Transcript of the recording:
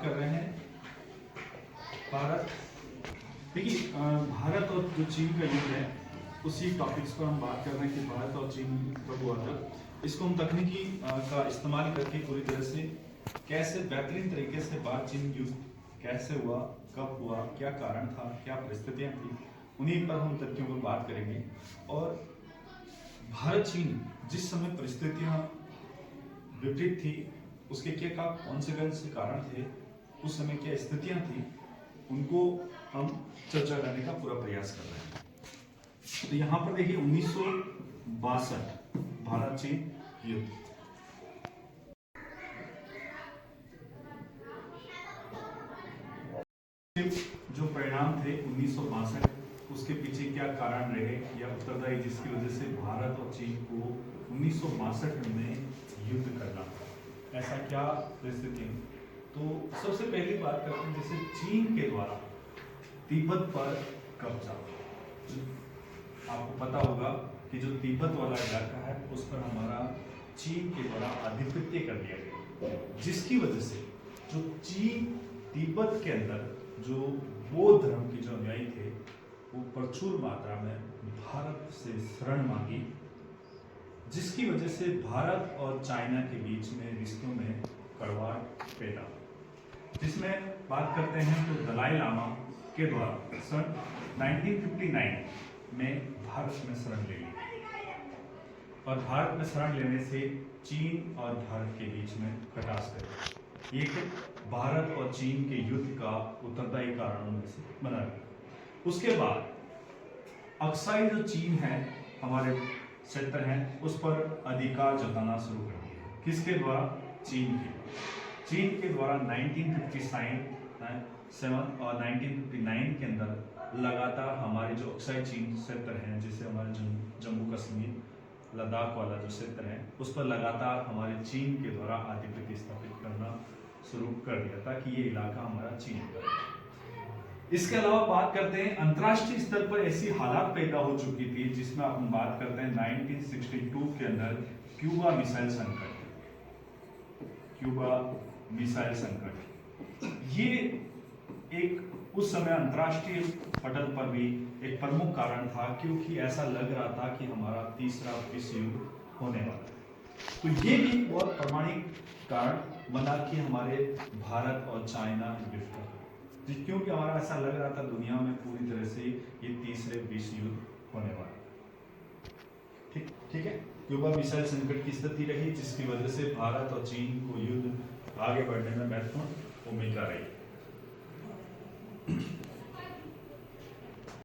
बात कर रहे हैं भारत। देखिए भारत और जो चीन का युद्ध है उसी टॉपिक्स पर हम बात कर रहे हैं कि भारत और चीन कब हुआ था। इसको हम तकनीकी का इस्तेमाल करके पूरी तरह से कैसे बेहतरीन तरीके से भारत चीन युद्ध कैसे हुआ, कब हुआ, क्या कारण था, क्या परिस्थितियां थी, उन्हीं पर हम तथ्यों पर बात करेंगे। और भारत चीन जिस समय परिस्थितियां विपरीत थी उसके क्या कौन से कारण थे, उस समय क्या स्थितियां थी, उनको हम चर्चा करने का पूरा प्रयास कर रहे हैं। तो यहाँ पर देखिए 1962 भारत चीन युद्ध। जो परिणाम थे 1962 उसके पीछे क्या कारण रहे या उत्तरदायी जिसकी वजह से भारत और चीन को 1962 में युद्ध करना पड़ा, ऐसा क्या परिस्थिति। तो सबसे पहली बात करते हैं जैसे चीन के द्वारा तिब्बत पर कब्जा। आपको पता होगा कि जो तिब्बत वाला इलाका है उस पर हमारा चीन के द्वारा आधिपत्य कर दिया गया, जिसकी वजह से जो चीन तिब्बत के अंदर जो बौद्ध धर्म के जो अनुयायी थे वो प्रचुर मात्रा में भारत से शरण मांगी, जिसकी वजह से भारत और चाइना के बीच में रिश्तों में कड़वाहट पैदा। जिसमें बात करते हैं तो दलाई लामा के द्वारा सन 1959 में भारत में शरण ले ली और भारत में शरण लेने से चीन और भारत के बीच में खटास पैदा। ये भारत और चीन के युद्ध का उत्तरदायी कारणों में से बना रहा। उसके बाद अक्साई जो चीन है हमारे क्षेत्र हैं उस पर अधिकार जताना शुरू कर दिया। किसके द्वारा? चीन के द्वारा 1957 और 1959 के अंदर लगातार हमारे जो अक्साई चीन क्षेत्र हैं, जैसे हमारे जम्मू कश्मीर लद्दाख वाला जो क्षेत्र है उस पर लगातार हमारे चीन के द्वारा आधिपत्य स्थापित करना शुरू कर दिया ताकि ये इलाका हमारा चीन का। इसके अलावा बात करते हैं अंतर्राष्ट्रीय स्तर पर ऐसी हालात पैदा हो चुकी थी जिसमें हम बात करते हैं 1962 के अंदर क्यूबा मिसाइल संकट। ये एक उस समय अंतर्राष्ट्रीय पटल पर भी एक प्रमुख कारण था, क्योंकि ऐसा लग रहा था कि हमारा तीसरा विश्व युद्ध होने वाला है। तो ये भी बहुत प्रमाणिक कारण बना कि हमारे भारत और चाइना युद्ध का, क्योंकि हमारा ऐसा लग रहा था दुनिया में पूरी तरह से ये तीसरे विश्व युद्ध होने वाला। ठीक है। क्यूबा मिसाइल संकट की स्थिति रही जिसकी वजह से भारत और चीन को युद्ध आगे बढ़ने में महत्वपूर्ण भूमिका रही।